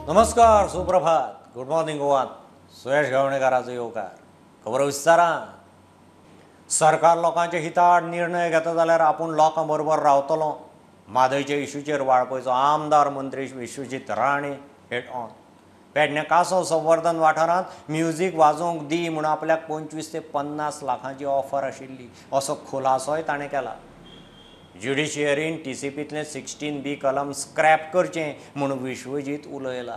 नमस्कार, सुप्रभात, good morning गोवात. Suyash गावणेकाराचो येवकार. खबर विस्तारा. सरकार लोकांच्या हिताड निर्णय घेता जाल्यार आपूण लोकां बरोबर रावतलो. म्हादयच्या इश्यूचेर वाळपयचो आमदार मंत्री विश्वजीत राणे हेड ऑन. पेडणे कासव संवर्धन वाठारांत म्युझीक वाजोवंक दी म्हूण आपल्याक 25 ते 50 लाखांची ऑफर आशिल्ली असो खुलासोय ताणें केला. ज्युडिशियरीन TCPतले 16B कलम स्क्रॅप करचें म्हूण विश्वजीत उलयला.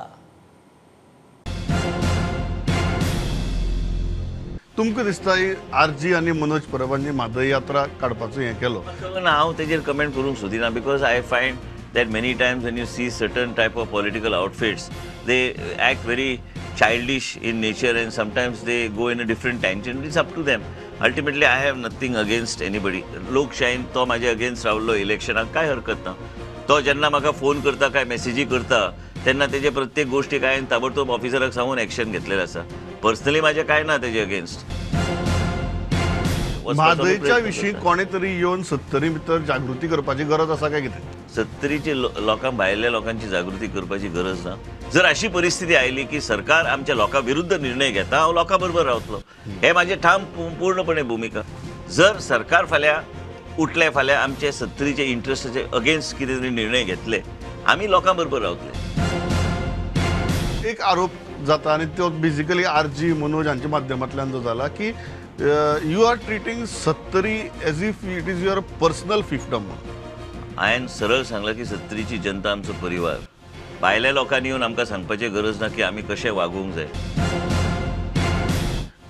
तुमकां दिसता RG आनी मनोज परबांनी म्हादय यात्रा काडपाचो हें केलो? हांव तेजेर कमेंट करूंक सोदिना because I find that many times when you see certain type of political outfits, they act very childish in nature and sometimes they go in a different tangent. It's up to them. Ultimately, I have nothing against anybody. लोकशाहीन तो म्हाजे against रावलो इलेक्शनाक काय हरकत ना. तो जेन्ना म्हाका phone करता काय मेसेजी करता तेन्ना तेजे प्रत्येक गोश्टीक हांवें ताबडतोब ऑफिसराक सांगून एक्शन घेतलेलें आसा. पर्सनली म्हाजें काय ना तेजे अगेन्स्ट. म्हादयच्या विशीं कोणे तरी येवन 70 भितर जागृती करपाची गरज आसा काय कितें? 70चे लोकांक भायल्या लोकांची जागृती करपाची गरज ना. जर अशी परिस्थिती आयली की सरकार आमच्या लोकां विरुद्ध निर्णय घेता हांव लोकां बरोबर रावतलो. हे म्हाजें ठाम पूर्णपणे भुमिका. जर सरकार फाल्यां उठले फाल्यां आमचे 70चे इंट्रस्टाचे अगेन्स्ट कितें तरी निर्णय घेतले आमी लोकां बरोबर रावतले. एक आरोप जाता आनी तो बेजिकली RG मनोज हांच्या माध्यमांतल्यान जो जाला की you are treating 70 as if it is your personal fiefdom. हांवें सरळ सांगलां की 70ची जनता आमचो परिवार. भायल्या लोकांनी येवन आमकां सांगपाची गरज ना की आमी कशें वागूंक जाय.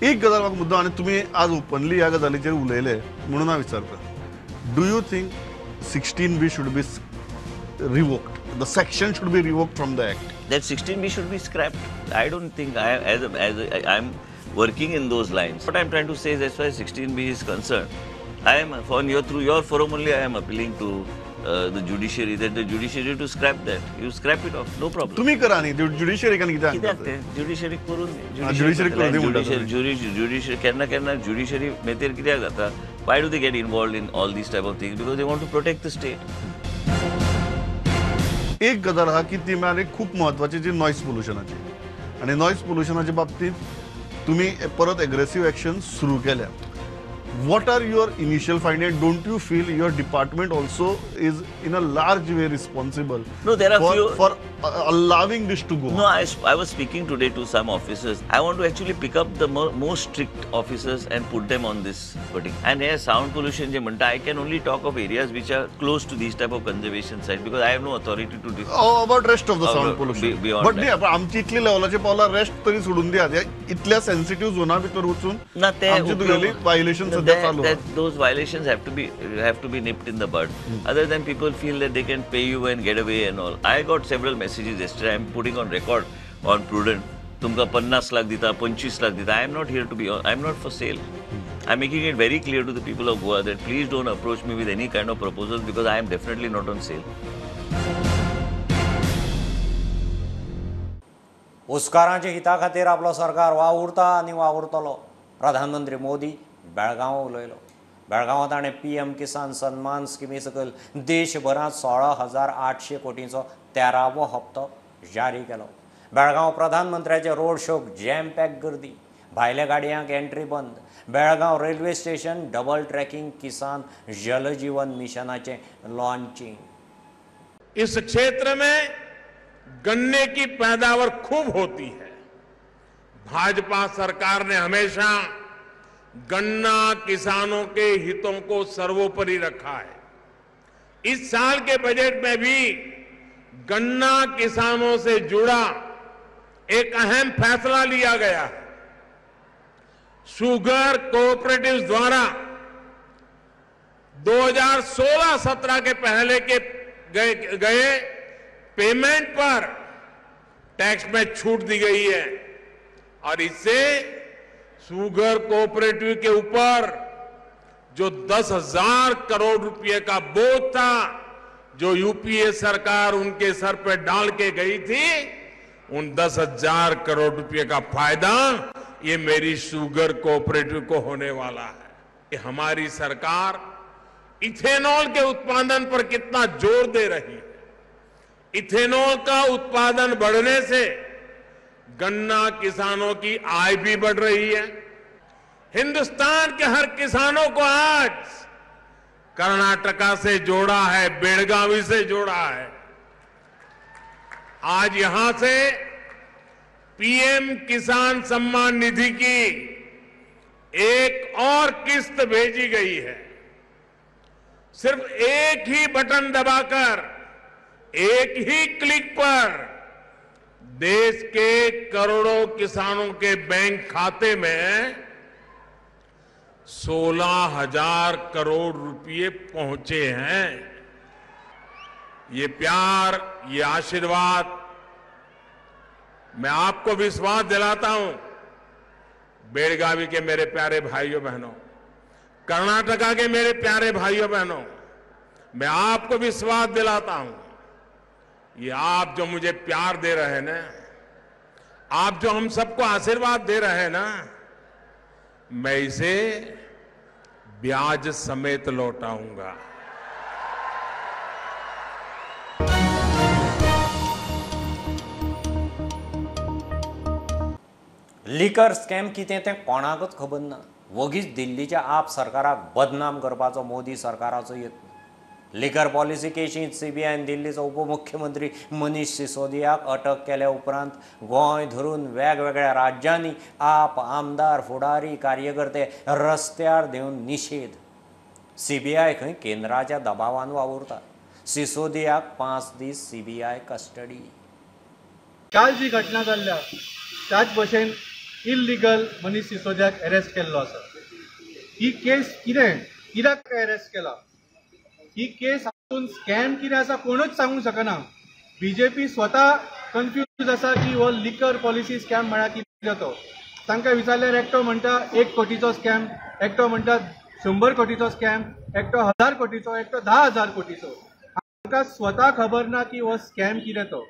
एक गजाल म्हाका मुद्दम आनी तुमी आज ओपनली ह्या गजालीचेर उलयले म्हणून हांव विचारता. Do you think 16B should be revoked? The section should be revoked from the act. That 16B should be scrapped. I don't think I'm working in those lines. What I'm trying to say is as far as 16B is concerned, I am through your forum only I am appealing to the judiciary that the judiciary to scrap that. You scrap it off, no problem. तुम्ही करा न्ही judiciary कान कितें कित्याक ते judiciary करून judiciary करून दी म्हणटा. ज्युडिशियरी केन्ना ज्युडिशियरी मेतेर कित्याक जाता? Why do they get involved in all these type of things? Because they want to protect the state. एक गजाल आहा की ती म्हळ्यार खूप महत्वाची जी नॉयज पोल्युशनाची. आणि नॉयज पोल्युशनाच्या बाबतीत तुम्ही परत एग्रेसिव्ह ॲक्शन सुरू केल्या. What are your initial findings? Don't you feel your department also is in a large way responsible? No, there are for allowing this to go? No, I was speaking today to some officers. I want to actually pick up the most strict officers and put them on this footing. And here sound pollution je manta, I can only talk of areas which are close to these type of conservation sites because I have no authority to do. About rest of the sound pollution. Beyond but नाही आमची इतली लेवलाचे पावला rest तरी सोडून दियात. इतल्या sensitive झोना भितर वचून आमची तुगेली वायलेशन सध्या चालू आहे. Those violations have to be nipped in the bud. Other than people feel that they can pay you and get away and all. I got several messages yesterday. I'm putting on record on Prudent. तुमका 50 लाख दिता, 25 लाख दिता. I am not here to be. I am not for sale. I'm making it very clear to the people of Goa that please don't approach me with any kind of proposals because I am definitely not on sale. उसकारांच्या हिता खातीर आपलो सरकार वावुरता आनी वावुरतलो. प्रधानमंत्री मोदी बेळगांव उलयलो. बेळगांवां ताणें PM किसान सन्मान स्किमी सकयल देशभरांत 16,800 कोटींचो 13वो हप्तो जारी केलो. बेळगांव प्रधानमंत्र्याचे रोड शोक जॅम पॅक गर्दी. भायल्या गाडयांक एंट्री बंद. Belgaum railway station double tracking किसान जल जीवन मिशनाचे लॉन्चिंग. इस क्षेत्र में गन्ने की पैदावार खूब होती है. भाजपा सरकार ने हमेशा गन्ना किसानों के हितों को सर्वोपरि रखा है. इस साल के बजट में भी गन्ना किसानों से जुड़ा एक अहम फैसला लिया गया है. शुगर कोऑपरेटिव्स द्वारा 2016-17 के पहले के गए पेमेंट पर टैक्स में छूट दी गई है और इससे शुगर कोऑपरेटिव के ऊपर जो 10,000 करोड़ रुपए का बोझ था जो यूपीए सरकार उनके सर पर डाल के गई थी, उन 10,000 करोड़ रुपए का फायदा ये मेरी शुगर कोऑपरेटिव को होने वाला है. कि हमारी सरकार इथेनॉल के उत्पादन पर कितना जोर दे रही है. इथेनॉल का उत्पादन बढ़ने से गन्ना किसानों की आय भी बढ़ रही है। हिंदुस्तान के हर किसानों को आज कर्नाटका से जोड़ा है, बेलगावी से जोड़ा है। आज यहां से पीएम किसान सम्मान निधि की एक और किस्त भेजी गई है। सिर्फ एक ही बटन दबाकर, एक ही क्लिक पर देश के करोड़ों किसानों के बैंक खाते में 16,000 करोड़ रुपए पहुंचे हैं। ये प्यार, ये आशीर्वाद मैं आपको विश्वास दिलाता हूं, बेलगावी के मेरे प्यारे भाइयों बहनों, कर्नाटका के मेरे प्यारे भाइयों बहनों, मैं आपको विश्वास दिलाता हूं, ये आप जो मुझे प्यार दे रहे हैं ना, आप जो हम सबको आशीर्वाद दे रहे हैं ना, मैं इसे ब्याज समेत लौटाऊंगा। लिकर स्कॅम कितें तें कोणाकच खबर ना। वगीच दिल्लीच्या आप सरकाराक बदनाम करपाचो मोदी सरकाराचो यत्न। लिकर पॉलिसी केशींत सीबीआयन दिल्लीचो उपमुख्यमंत्री मनीष सिसोदियाक अटक केल्या उपरांत गोंय धरून वेगवेगळ्या राज्यांनी आप आमदार, फुडारी, कार्यकर्ते रस्त्यार देवन निषेध। सीबीआय खंय केंद्राच्या दबावान वावुरता। सिसोदियाक 5 दीस सीबीआय कस्टडी। काल जी घटना जाल्ल्या त्याच भशेन इल्लीगल मनीष सिसोदियाक अरेस्ट केल्लो आसा। ही केस कित्याक अरेस्ट केला, ही केस हातून स्कॅम कितें आसा कोणूच सांगूंक शकना। बीजेपी स्वता कन्फ्यूज आसा की हो लिकर पॉलिसी स्कॅम म्हळ्यार कितें तो। तांकां विचारल्यार एकटो म्हणटा 1 कोटीचो स्कॅम, एकटो म्हणटा 100 कोटीचो स्कॅम, एकटो 1000 कोटीचो, एकटो 10,000 कोटीचो। तांकां स्वता खबर ना की हो स्कॅम कितें तो।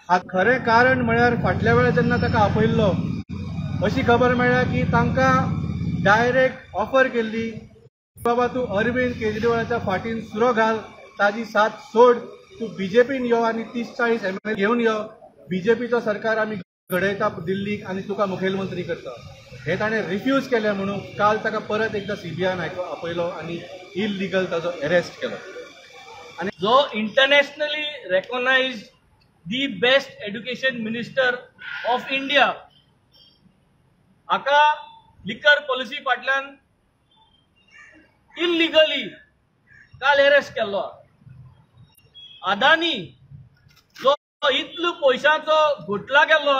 खरें कारण म्हळ्यार फाटल्या वेळार जेन्ना ताका आपयल्लो अशी खबर मेळ्ळ्या की तांकां डायरेक्ट ऑफर केल्ली, बाबा तूं अरविंद केजरीवालाच्या फाटीन सुरो घाल, ताजी साथ सोड, तूं बीजेपीन यो आनी 30-40 MLA घेवन यो, बीजेपीचो सरकार आमी घडयता दिल्लीक आनी तुका मुखेलमंत्री करता। हे ताणें रिफ्यूज केलें म्हणून काल ताका परत एकदा सीबीआयन आपयलो आनी इल्लीगल ताजो अरेस्ट केलो। आणि जो internationally recognised the best education minister of India हाका लिकर पॉलिसी फाटल्यान इल्लीगली काल अरेस्ट केल्लो। अदानी जो इतलो पयशांचो घोटला केल्लो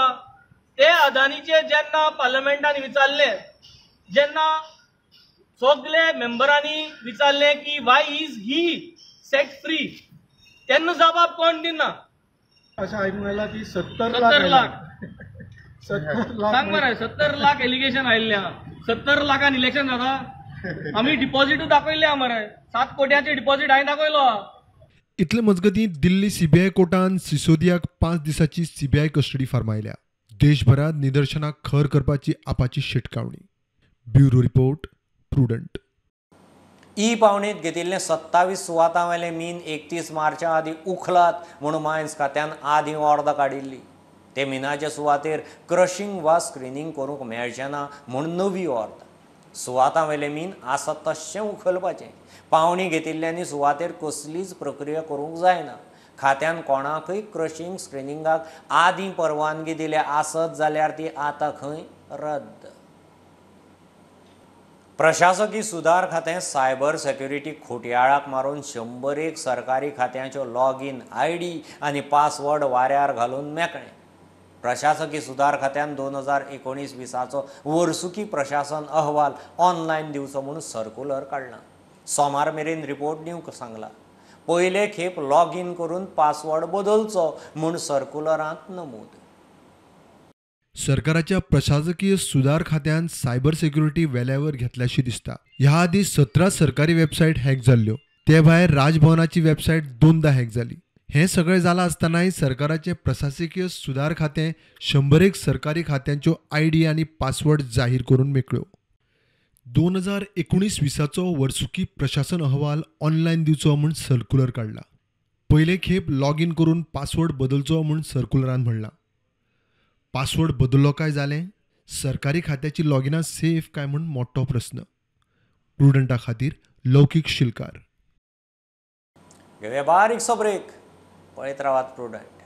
ते अदानीचे जेन्ना पार्लमेंटान विचारले, जेन्ना सगळे मेंबरांनी विचारले की Y is he set free, तेन्ना जबाब कोण दिना। अशें आयकूंक येयला की 70 लाख 70 लाख सांग मरे, 70 लाख एलिगेशन आयिल्ले। 70 लाखान इलेक्शन जाता। आम्ही डिपॉझिट दाखयले मरे, 7 कोट्याचे डिपॉझिट हांवें दाखयलो। इतले मजगती दिल्ली सीबीआय कोर्टान सिसोदियाक 5 दिसाची सीबीआय कस्टडी फर्मायल्या। देशभरात निदर्शनाक खर करपाची आपाची शिटकावणी। Bureau report, prudent. ई पावणीत घेतिल्ले 27 सुवातांवेले मीन 31 मार्चा आदी उखलात म्हणून मायन्स खात्यान आदी ऑर्डर काडिल्ली। ते मिनाचे सुवातेर क्रशिंग वा स्क्रिनींग करूंक मेळचें ना म्हूण नवी ऑर्डर। सुवातांवेले मीन आसा तशें उखलपाचें। पावणी घेतिल्ल्यांनी सुवातेर कसलीच प्रक्रिया करूंक जायना। खात्यान कोणाकय क्रशिंग स्क्रिनिंगाक आदी परवानगी दिल्या आसत जाल्यार ती आतां खंय रद्द। प्रशासकी सुदार खातें सायबर सेक्युरिटी खोट्याळाक मारून 101 सरकारी खात्यांच्यो लॉगीन ID आनी पासवर्ड वाऱ्यार घालून मेकळे। प्रशासकी सुदार खात्यान 2019-20चो वर्सुकी प्रशासन अहवाल ऑनलायन दिवचो म्हणून सर्क्युलर काडला। सोमार मेरेन रिपोर्ट दिवंक सांगला। पयले खेप लॉगीन करून पासवर्ड बदलचो म्हूण सर्क्युलरांत नमूद। सरकाराच्या प्रशासकीय सुधार खात्यान सायबर सिक्युरिटी वेल्यावर घेतल्याशी दिसता। ह्या आधी 17 सरकारी वेबसायट हॅक जाल्ल्यो। ते भायर राजभवनाची वेबसायट 2दा हॅक जाली। हे सगळे जाला आसतनाय सरकाराचे प्रशासकीय सुधार खातें 101 सरकारी खात्यांच्यो ID आनी पासवर्ड जाहीर करून मेकळ्यो। 2019-20चो वर्सुकी प्रशासन अहवाल ऑनलायन दिवचो म्हूण सर्क्युलर काडला। पयले खेप लॉग इन करून पासवर्ड बदलचो म्हूण सर्क्युलरान म्हणलां. पासवर्ड बदललो काय जालें? सरकारी खात्याची लॉगिनां सेफ काय म्हूण मोठो प्रस्न. प्रुडंटा खातीर लौकीक शिलकार. घेऊया बारीकसो ब्रेक. पळयत रावात प्रुडंट.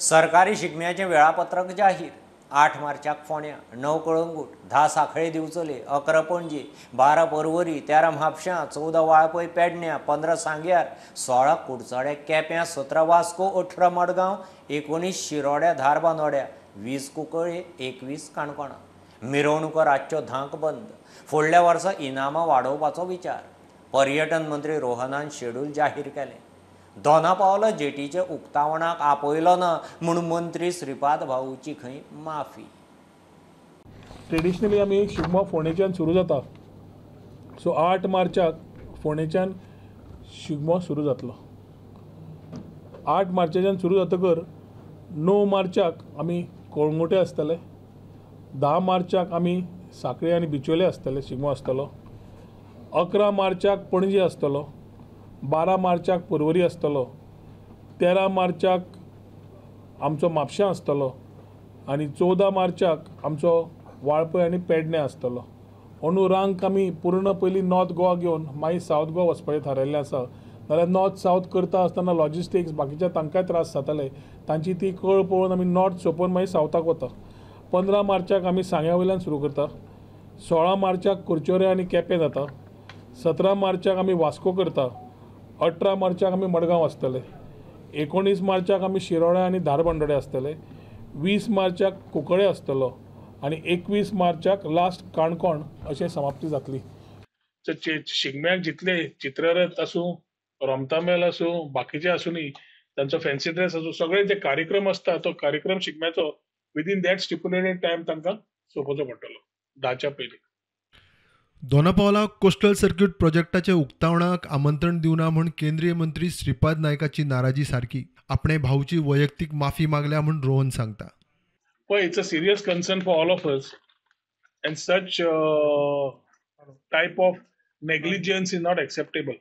सरकारी शिगम्याचें वेळापत्रक जाहीर. 8 मार्चाक फोंड्या, 9 कळंगूट, 10 सांखळे दिवचले, 11 पणजी, 12 पर्वरी, 13 म्हापशां, 14 वाळपय पेडण्यां, 15 सांग्यार, 16 कुडचड्या केप्यां, 17 वास्को, 18 मडगांव, 19 शिरोड्या धारबांदोड्या, 20 कुंकळे, 21 काणकोणा. मिरवणुको रातच्यो धांक बंद. फुडल्या वर्सा इनामां वाडोवपाचो विचार. पर्यटन मंत्री रोहनान शेड्यूल जाहीर केलें. दोना पावला जेटीचे उक्तावणाक आपयलो ना म्हूण मंत्री श्रीपाद भाऊची खंय माफी. ट्रेडिशनली आमी शिगमो फोंडेच्यान सुरू जाता. सो 8 मार्चाक फोंडेच्यान शिगमो सुरू जातलो. 8 मार्चाच्यान सुरू जातकर 9 मार्चाक आमी कळंगुटे आसतले. 10 मार्चाक आमी सांखळे आनी बिचोले आसतले शिगमो आसतलो. 11 मार्चाक पणजी आसतलो. 12 मार्चाक पर्वरी आसतलो. 13 मार्चाक आमचो म्हापशां आसतलो आनी 14 मार्चाक आमचो वाळपय आनी पेडण्यां आसतलो. अंदू रांक आमी पूर्ण पयलीं नॉर्थ गोवा घेवन मागीर सावथ गोवा वचपाचें थारायल्लें आसा. नाल्यार नॉर्थ सावथ करता आसतना लॉजिस्टिक्स बाकीच्या तांकांय त्रास जाताले. तांची ती कळ पळोवन आमी नॉर्थ सोंपोवन मागीर सावथाक वता. 15 मार्चाक आमी सांग्या वयल्यान सुरू करता. 16 मार्चाक कुर्चोरे आनी केपें जाता. 17 मार्चाक आमी वास्को करता. 18 मार्चाक आमी मडगांव आसतले. 19 मार्चाक आमी शिरोड्या आनी धारबांदोड्या आसतले. 20 मार्चाक कुंकळे आसतलो आनी 21 मार्चाक लास्ट काणकोण अशें समाप्ती जातली. शिगम्याक जितले चित्ररथ आसूं, रोमतामेल आसूं, बाकीचे आसूंनी तांचो फॅन्सी ड्रेस आसूं, सगळे जे कार्यक्रम आसता तो कार्यक्रम शिगम्याचो विदीन दॅट स्टिप्युलेटेड टायम तांकां सोंपोवचो पडटलो 10च्या पयलीं. दोना पावला कोस्टल सर्क्यूट प्रोजेक्टाचे उक्तावणाक आमंत्रण दिवना म्हूण केंद्रीय मंत्री श्रीपाद नायकाची नाराजी सारकी. आपणे भाऊची वैयक्तीक माफी मागल्या म्हूण रोहन सांगता. पळय, it's a serious concern for all of us and such type of negligence is not acceptable.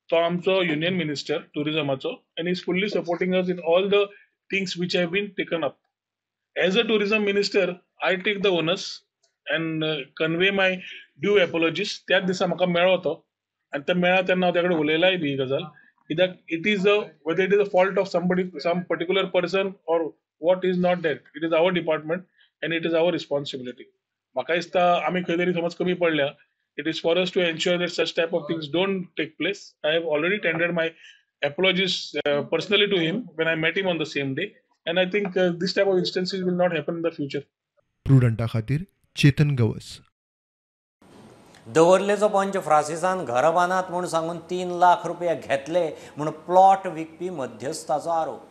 तो आमचो युनियन मिनिस्टर टुरिझमाचो and is fully supporting us in all the things which have been taken up. As a tourism minister I take the onus and convey my due apologies. त्याच दिसा म्हाका मेळ्ळो तो आनी ते मेळ्ळा तेन्ना हांव त्या कडेन उलयलाय बी ही गजाल. कित्याक it is whether it is a fault of somebody, some particular person or what is not that, it is our department and it is our responsibility. म्हाका दिसता आमी खंय तरी समज कमी पडल्या. It is for us to ensure that such type of things don't take place. I have already tendered my apologies personally to him when I met him on the same day, and I think this type of instances will not happen in the future. प्रुडंटा खातीर चेतन गवस. दवर्लेचो पंच फ्रांसिसान घर बांदात म्हूण सांगून 3 लाख रुपया घेतले म्हूण plot विकपी मध्यस्थाचो आरोप.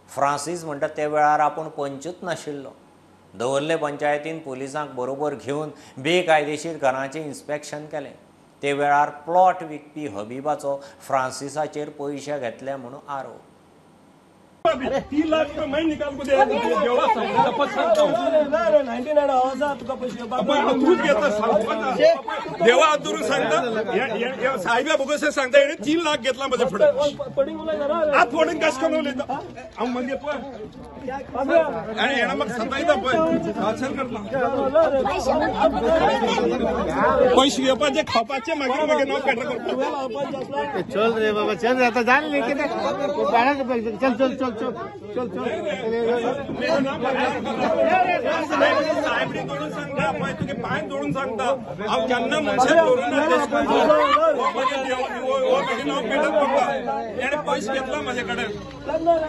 फ्रांसीस म्हणटा ते वेळार आपूण पंचूच नाशिल्लो. दवर्ले पंचायतीन पुलिसांक बरोबर घेवन बेकायदेशीर घरांचें इन्स्पेक्शन केलें. ते वेळार प्लॉट विकपी हबीबाचो फ्रांसिसाचेर पयशे घेतले म्हणून आरोप. 3 लाख रुपये मैं निकाल को देवा अधूर सांगता साहेबा बोगस सांगता 3 लाख घेतला माझे फुडे आज फोडून कस करून उलयता हांव म्हणजे आणि म्हाका सांगता पळय शासन करता पयशे घेवपाचे खावपाचे मागीर नांव पेट्रोल करता. चल रे बाबा चल आता जाण ले कितें चल चल चल चल चल चल साहेबडी तोडून सांगता पळय तुगे पांय तोडून सांगता हांव केन्ना मनशाक धरून नांव पेटत पडटा. हेणे पयशे घेतला म्हाजे कडेन.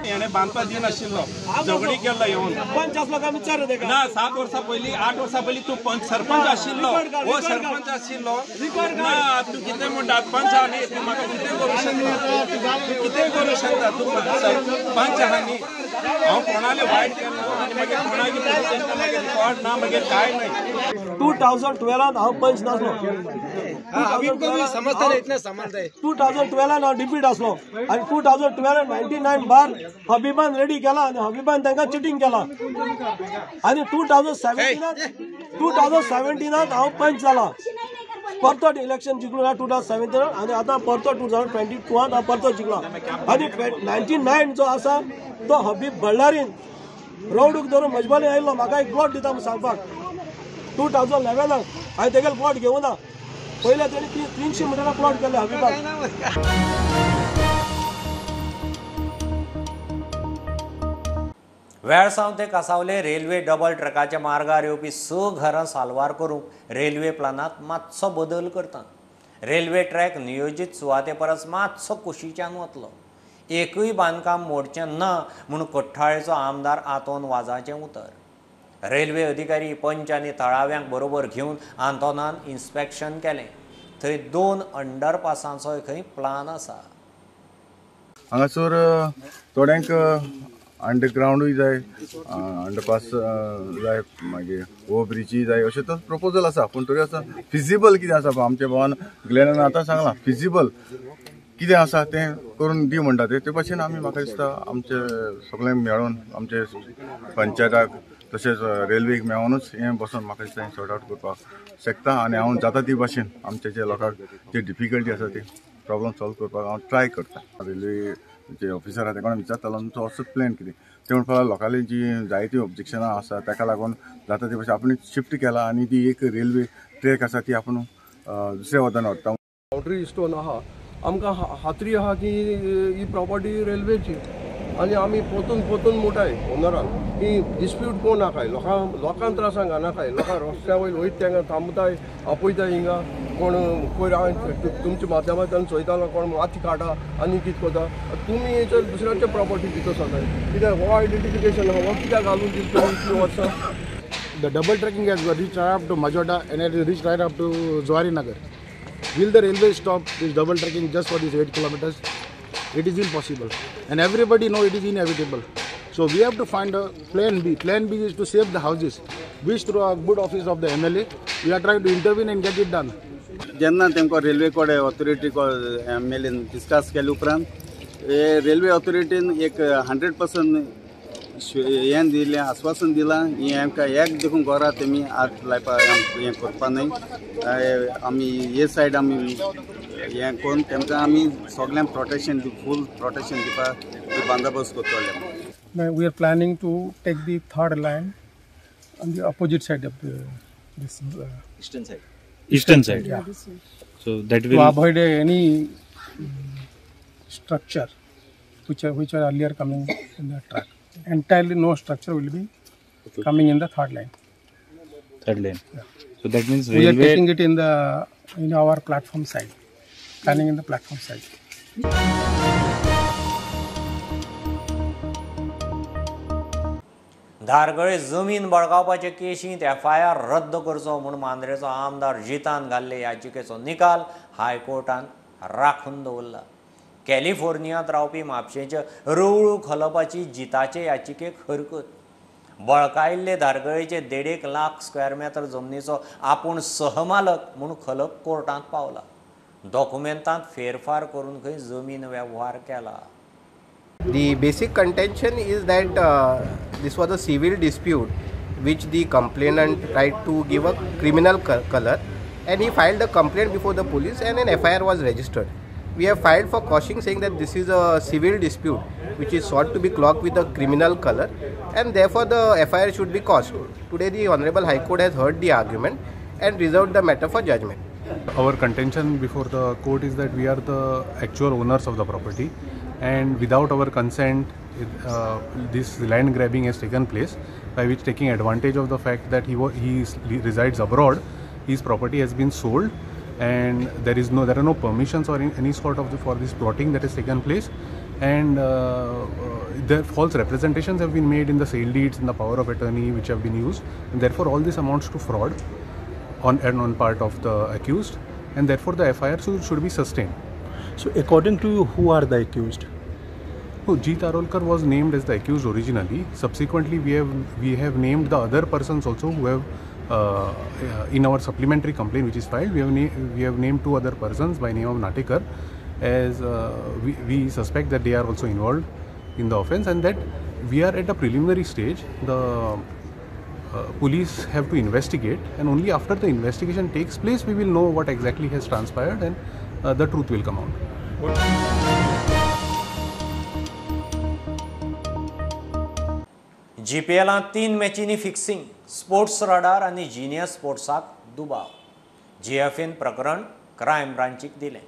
हेणे बांदपा दिनाशिल्लो झगडी केला येवन पंच आसलो काय विचार ना 7 वर्सां पयलीं 8 वर्सां पयलीं तूं पंच सरपंच आशिल्लो हो सरपंच आशिल्लो ना तूं कितें म्हणटा पंच आहा न्ही तूं म्हाका कितें करूं शकता तूं कितें करूं शकता तूं पंच आहा न्ही हांव कोणाले वायट केलो आनी मागीर कोणागे मागीर रिकॉर्ड ना मागीर कांय नाही. 2012 हांव पंच नासलो. 2012 हांव डिप्यूट आसलो आनी 2012 99 बार हबीबान रेडी केला आनी हबीबान तांकां चिटींग केला आनी 2017 हांव पंच जाला परतो इलेक्शन जिंकलो ना 2017 आनी आतां परतो 2022 हांव परतो जिंकलो आनी 99 जो आसा तो हबीब बळ्ळारीन रोडूक धरून मजबानी आयिल्लो म्हाका एक प्लॉट दिता म्हूण सांगपाक 2011 हांवें तेगेलो प्लॉट घेवं ना पयले तेणी 300 मिटरा प्लॉट केले हबीबाक. वेळसांव ते कासावले रेल्वे डबल ट्रॅकाच्या मार्गार येवपी 6 घरां साल्वार करूंक रेल्वे प्लानांत मातसो बदल करता. रेल्वे ट्रॅक नियोजीत सुवाते परस मातसो कुशीच्यान वतलो. एकूय बांदकाम मोडचें ना म्हूण कठ्ठाळेचो आमदार आतोन वाजाचें उतर. रेल्वे अधिकारी पंच आनी थळाव्यांक बरोबर घेवन आंतोनान इन्स्पेक्शन केलें. थंय 2 अंडरपासांचोय खंय प्लान आसा. हांगासर थोड्यांक अंडरग्रावंडूय जाय अंडरपास जाय मागीर ओव्हरब्रिजी जाय अशें तो प्रपोजल आसा पूण तरी आसा फिजिबल कितें आसा पळय आमच्या भावान ग्लेनान आतां सांगलां फिजिबल कितें आसा तें करून दी म्हणटा ते भाशेन आमी म्हाका दिसता आमचे सगळें मेळून आमचे पंचायताक तशेंच रेल्वेक मेळोनूच हें बसून म्हाका दिसता हें सॉर्ट आवट करपाक शकता आनी हांव जाता ती भाशेन आमच्या जे लोकांक जे डिफिकल्टी आसा ती प्रॉब्लम सॉल्व करपाक हांव ट्राय करता. रेल्वे जे ऑफिसर आसा तेका विचारतालो तुमचो असोच प्लॅन कितें ते म्हणपाक लोकांली जी जायती ऑब्जेक्शनां आसा ताका लागून जाता ती भाशेन आपण शिफ्ट केला आनी ती एक रेल्वे ट्रॅक आसा ती आपण दुसऱ्या वतान व्हरता. बाउंड्री स्टोन आहा आमकां खात्री आहा की ही प्रॉपर्टी रेल्वेची आनी आमी पोतून मुटाय ओनरान ही डिस्प्यूट कोण नाकाय लोकांक त्रासांक घालनाकाय लोकांक रस्त्या वयर वयत तांकां थांबताय आपयताय हिंगा कोण पयर हांवें तुमच्या माध्यमांतल्यान चोयतालो कोण माती काडा आनी कितें करता तुमी हेचेर दुसऱ्याच्या प्रॉपर्टी भितर सरताय कित्याक हो आयडेंटिफिकेशन हो कित्याक घालून दिता इतलीं वर्सां. The double tracking has reached right up to Majota and it has reached right up to Zuari Nagar. Will the railway stop this double tracking just for these 8 kilometers? It is impossible. And everybody know it is inevitable. So we have to find a plan B. Plan B is to save the houses, which through a good office of the MLA, we are trying to intervene and get it done. जेन्ना तेमकां railway कोडे authority MLAन discuss केले उपरांत railway ऑथॉरिटीन एक 100% हें दिलें आश्वासन दिलां ही आमकां एक देखून घरां तेमी आर्ट लायपाक हें करपा न्हय आमी हे सायड आमी हें करून तेमकां आमी सगळ्यांक प्रोटेक्शन फूल प्रोटेक्शन दिवपाक बंदोबस्त करतले. We are planning to take the third line on the opposite side of this eastern side. Yeah. So that will to avoid any structure which are earlier coming in the track. Entirely no structure will be coming in the third line. Third lane. Yeah. So that means we railway are taking it in our platform side, planning in the platform side. धारगळे जमीन बळकावपाचे केशींत FIR रद्द करचो म्हूण मांद्रेचो आमदार जितान घाल्ले याचिकेचो निकाल हायकोर्टान राखून दवरला. कॅलिफोर्नियांत रावपी म्हापशेंच्या रवळू खलपाची जिताचे याचिकेक हरकत. बळकायिल्ले धारगळेचे 1.5 लाख स्क्वेअर मीटर जमनीचो आपूण सहमालक म्हूण खलप कोर्टांत पावला. डॉक्युमेंटांत फेरफार करून खंय जमीन वेव्हार केला. The basic contention is that this was a civil dispute which the complainant tried to give a criminal color and he filed a complaint before the police and an FIR was registered. We have filed for quashing saying that this is a civil dispute which is sought to be clocked with a criminal color and therefore the FIR should be quashed. Today the Honorable High Court has heard the argument and reserved the matter for judgment. Our contention before the court is that we are the actual owners of the property and without our consent this land grabbing has taken place, by which taking advantage of the fact that he resides abroad, his property has been sold and there are no permissions or any sort of for this plotting that has taken place, and the false representations have been made in the sale deeds and the power of attorney which have been used, and therefore all this amounts to fraud on part of the accused, and therefore the FIR should be sustained. So according to you, who are the accused? No, Jeet Arolkar was named as the accused originally. Subsequently, we have named the other persons also who have in our supplementary complaint which is filed. We have named 2 other persons by name of Natekar, as we suspect that they are also involved in the offence, and that we are at a preliminary stage. The police have to investigate, and only after the investigation takes place we will know what exactly has transpired, and the truth will come out. GPLांत 3 मॅचींनी fixing, sports radar आनी genius स्पोर्ट्साक दुबाव. GFN प्रकरण crime ब्रांचीक दिलें.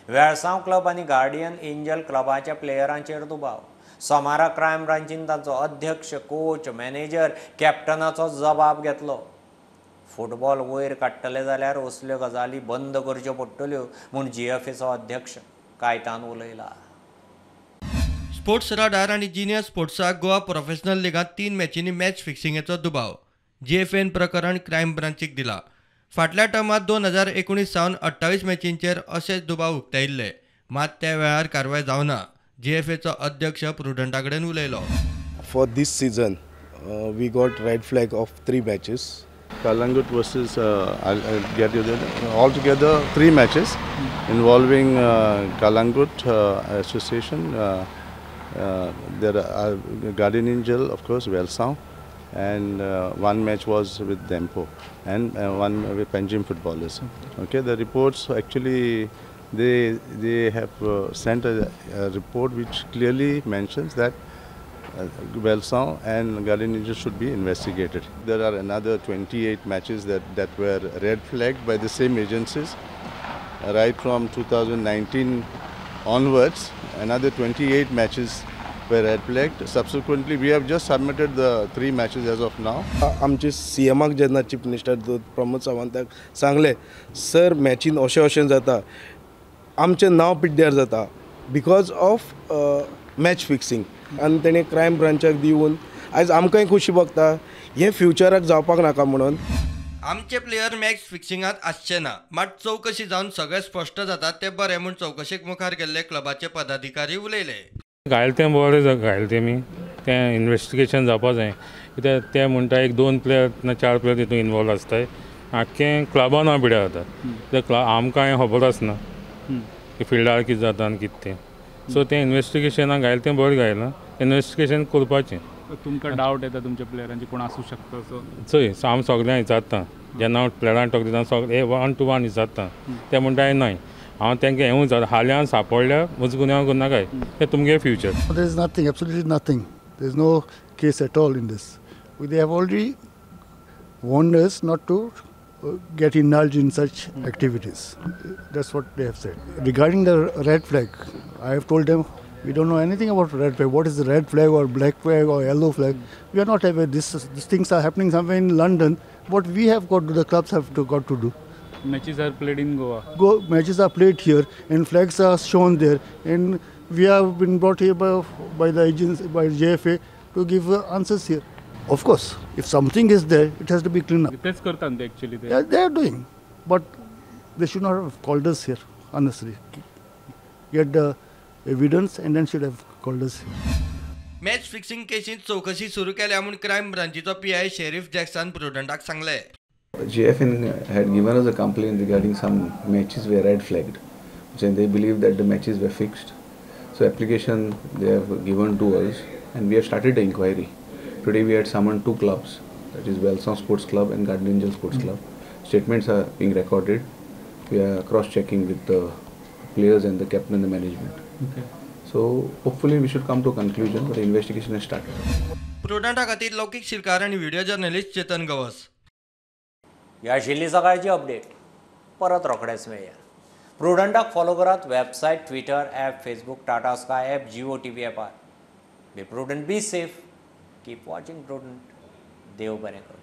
Velsao club आनी guardian angel क्लबाच्या प्लेयरांचेर दुबाव. सोमारा क्रायम ब्रांचीन तांचो अध्यक्ष, कोच, मॅनेजर, कॅप्टनाचो जबाब घेतलो. फुटबॉल वयर काडटले जाल्यार असल्यो गजाली बंद करच्यो पडटल्यो म्हूण GFAचो अध्यक्ष कायतान उलयला. स्पोर्ट्स रडार आनी जिनियर स्पोर्ट्साक गोवा प्रोफेशनल लिगांत 3 मॅचींनी मॅच फिक्सिंगेचो दुबाव. GFN प्रकरण क्रायम ब्रांचीक दिला. फाटल्या टर्मात 2019 सावन 28 मॅचींचेर अशेच दुबाव उक्तायिल्ले, मात त्या वेळार कारवाय जावना. GFAचो अध्यक्ष प्रुडंटा कडेन उलयलो. For this season, we got red flag of 3 matches. Kalangut versus altogether 3 matches involving Kalangut Association. There are Guardian Angel, of course, Welsound, and one match was with Dempo, and one with Panjim footballers. Okay, the reports actually they have sent a report which clearly mentions that Welsound and Guardian Angel should be investigated. There are another 28 matches that were red flagged by the same agencies right from 2019 onwards. Another 28 matches were red flagged. Subsequently, we have just submitted the 3 matches as of now. आमचे CMाक जेन्ना chief minister Pramod सावंताक सांगले, sir मॅचीन अशें जाता, आमचें नांव पिड्ड्यार जाता because of match fixing, आनी तेणें क्रायम ब्रांचाक दिवन आयज आमकांय खुशी भोगता, हें फ्युचराक जावपाक नाका म्हणून. आमचे प्लेयर मॅच फिक्सिंगात आसचे ना, मात चौकशी जावन सगळें स्पश्ट जाता ते बरें म्हूण चौकशेक मुखार गेल्ले क्लबाचे पदाधिकारी उलयले. घायले बरें घायले तेमी तें इन्वेस्टिगेशन जावपा जाय, कित्याक ते म्हणटा 1-2 प्लेयर ना 4 प्लेयर तितून इनवॉल्व आसताय, आख्खें क्लबा नांव पिड्यार जाता. ते आमकां कांय खबर आसना की फिल्डार कितें जाता आनी कितें तें. सो तें इन्वेस्टिगेशनाक घायलें तें बरें घायलां, इन्वेस्टिगेशन करपाचें. तुमकां डावट येता तुमच्या प्लेयरांचे कोण आसूं शकता असो? चोय हांव सगळ्यांक विचारता, जेन्ना हांव प्लेयरांक टॉक दिता सगळे 1 to 1 विचारता. ते म्हणटा न्हय, हांव तांकां हें विचारता, हाल्यार सांपडल्या म्हजो गुन्यांव करनाकाय, तें तुमगे future. There is nothing, absolutely nothing. There is no case at all in this. They have already warned us not to get indulged in such activities. That's what they have said. Regarding the red flag, I have told them we don't know anything about red flag. What is the red flag or black flag or yellow flag? We are not aware. These things are happening somewhere in London. What we have got to, the clubs have got to do. Matches are played in Goa. Matches are played here and flags are shown there, and we have been brought here by the agency, by JFA, to give answers here. Of course, if something is there, it has to be cleaned up. That's करतात they actually. They are doing, but they should not have called us here, honestly. Get the evidence and then should have called us here. Match fixing केसींत चौकशी सुरू केल्या म्हूण crime ब्रांचीचो PI Sherif Jackson प्रुडंटाक सांगले. JFN had given us a complaint regarding some matches were red flagged, and they believe that the matches were fixed. So application they have given to us, and we have started the inquiry. Today we had summoned 2 clubs, that is Welsound Sports Club and Guardian Angel Sports Club. Statements are being recorded. We are cross-checking with the players and the captain and the management. Okay. So hopefully we should come to a conclusion, but the investigation has started. प्रुडंटा खातीर लौकीक शिलकार आनी video journalist Chetan Gawas. ही आशिल्ली सकाळची update. परत रोखडेच मेळया. प्रुडंटाक follow करात website, Twitter, app, Facebook, Tata Sky app, Jio TV ॲपार. Be Prudent, be safe, keep watching Prudent. देव बरें करूं.